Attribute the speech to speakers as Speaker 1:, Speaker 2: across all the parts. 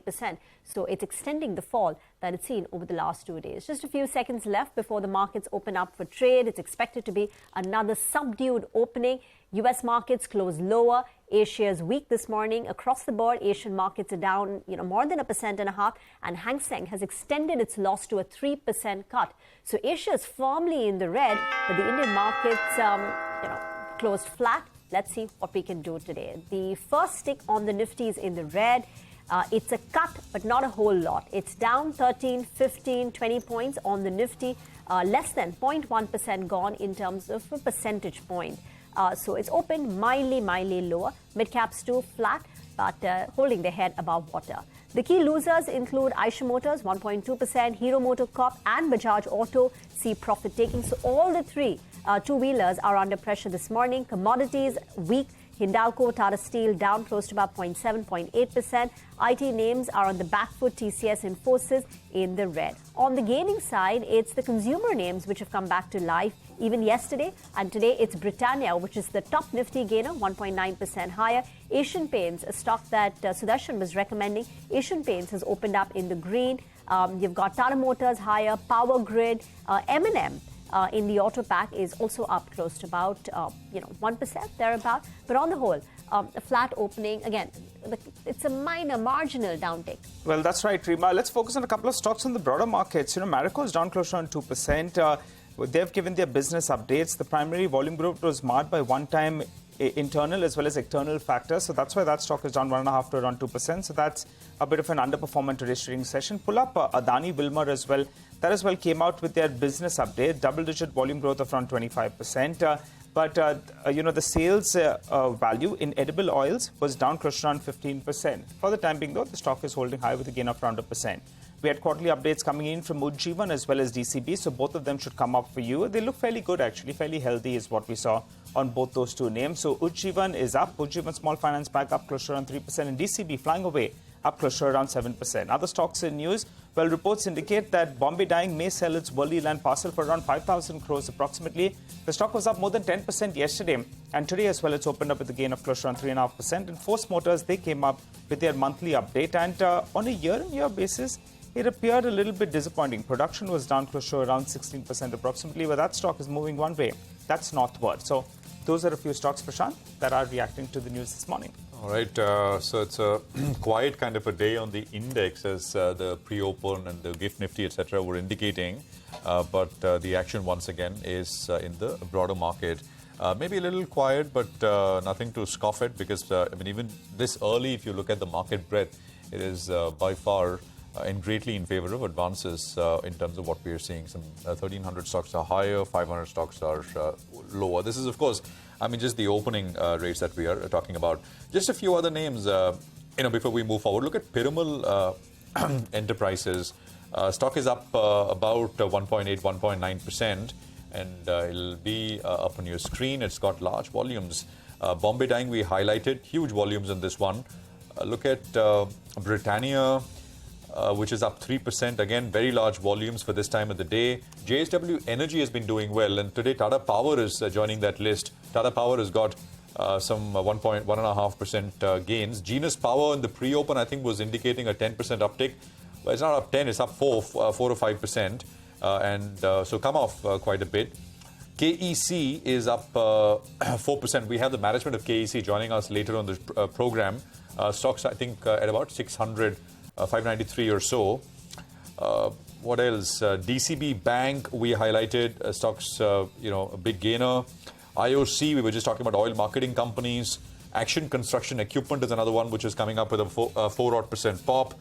Speaker 1: 0.8%. So it's extending the fall that it's seen over the last 2 days. Just a few seconds left before the markets open up for trade. It's expected to be another subdued opening. U.S. markets close lower. Asia is weak this morning. Across the board, Asian markets are down, more than 1.5%, and Hang Seng has extended its loss to a 3% cut. So Asia is firmly in the red, but the Indian markets, closed flat. Let's see what we can do today. The first stick on the Nifty is in the red. It's a cut, but not a whole lot. It's down 13, 15, 20 points on the Nifty, less than 0.1% gone in terms of a percentage point. So it's opened mildly lower. Mid-caps too flat, but holding their head above water. The key losers include Eicher Motors, 1.2%, Hero MotoCorp and Bajaj Auto see profit taking. So all the three two-wheelers are under pressure this morning. Commodities weak. Hindalco, Tata Steel down close to about 0.7, 0.8%. IT names are on the back foot. TCS and Infosys in the red. On the gaining side, it's the consumer names which have come back to life even yesterday. And today it's Britannia, which is the top Nifty gainer, 1.9% higher. Asian Paints, a stock that Sudarshan was recommending. Asian Paints has opened up in the green. You've got Tata Motors higher, Power Grid, M&M. In the auto pack is also up close to about 1% thereabout. But on the whole, a flat opening. Again, it's a marginal downtick.
Speaker 2: Well, that's right, Rima. Let's focus on a couple of stocks in the broader markets. Marico is down close to around 2%. They've given their business updates. The primary volume growth was marred by one-time internal as well as external factors. So that's why that stock is down 1.5 to around 2%. So that's a bit of an underperformance today's trading session. Pull up Adani Wilmar as well. That as well came out with their business update, double-digit volume growth of around 25%. But the sales value in edible oils was down close to around 15%. For the time being, though, the stock is holding high with a gain of around 1%. We had quarterly updates coming in from Ujjivan as well as DCB, so both of them should come up for you. They look fairly good, actually. Fairly healthy is what we saw on both those two names. So Ujjivan is up. Ujjivan Small Finance Bank up close to around 3%. And DCB flying away up close to around 7%. Other stocks in news, well, reports indicate that Bombay Dyeing may sell its Worli land parcel for around 5,000 crores approximately. The stock was up more than 10% yesterday. And today as well, it's opened up with a gain of close to around 3.5%. And Force Motors, they came up with their monthly update. And on a year-on-year basis, it appeared a little bit disappointing. Production was down close to around 16% approximately, but that stock is moving one way. That's northward. So those are a few stocks, Prashant, that are reacting to the news this morning.
Speaker 3: All right. So it's a quiet kind of a day on the index as the pre-open and the GIFT Nifty, etc. were indicating. But the action once again is in the broader market. Maybe a little quiet, but nothing to scoff at because, even this early, if you look at the market breadth, it is by far and greatly in favor of advances in terms of what we are seeing. Some 1,300 stocks are higher, 500 stocks are lower. This is, of course, just the opening rates that we are talking about. Just a few other names, before we move forward. Look at Piramal Enterprises. Stock is up about 1.8, 1.9%, and it'll be up on your screen. It's got large volumes. Bombay Dyeing, we highlighted huge volumes in this one. Look at Britannia, which is up 3%. Again, very large volumes for this time of the day. JSW Energy has been doing well, and today Tata Power is joining that list. Tata Power has got some 1.5% gains. Genus Power in the pre-open, I think, was indicating a 10% uptick. But it's not up 10, it's up 4 or 5%. So come off quite a bit. KEC is up 4%. We have the management of KEC joining us later on the program. Stocks, I think, at about 600. 593 or so. What else? DCB Bank, we highlighted stocks, a big gainer. IOC, we were just talking about oil marketing companies. Action Construction Equipment is another one which is coming up with a 4% pop.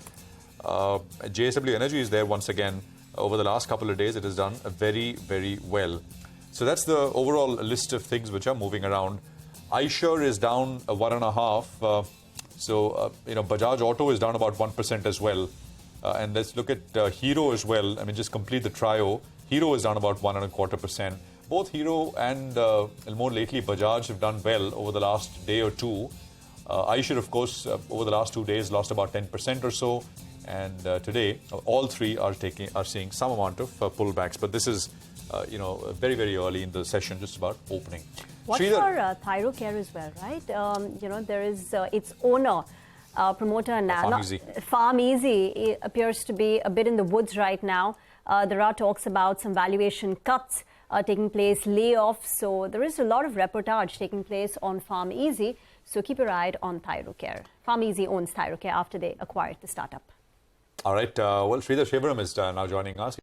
Speaker 3: JSW Energy is there once again. Over the last couple of days, it has done very, very well. So that's the overall list of things which are moving around. Eicher is down 1.5%. Bajaj Auto is down about 1% as well. And let's look at Hero as well. Just complete the trio. Hero is down about 1.25%. Both Hero and more lately Bajaj have done well over the last day or two. Eicher, of course, over the last 2 days lost about 10% or so. And today, all three are seeing some amount of pullbacks. But this is, very, very early in the session, just about opening.
Speaker 1: Watch for Thyrocare as well, right? There is its owner, promoter
Speaker 3: Farm
Speaker 1: Easy appears to be a bit in the woods right now. There are talks about some valuation cuts taking place, layoffs. So there is a lot of reportage taking place on Farm Easy. So keep your eye on Thyrocare. Farm Easy owns Thyrocare after they acquired the startup.
Speaker 3: All right. Well, Sridhar Shivaram is now joining us.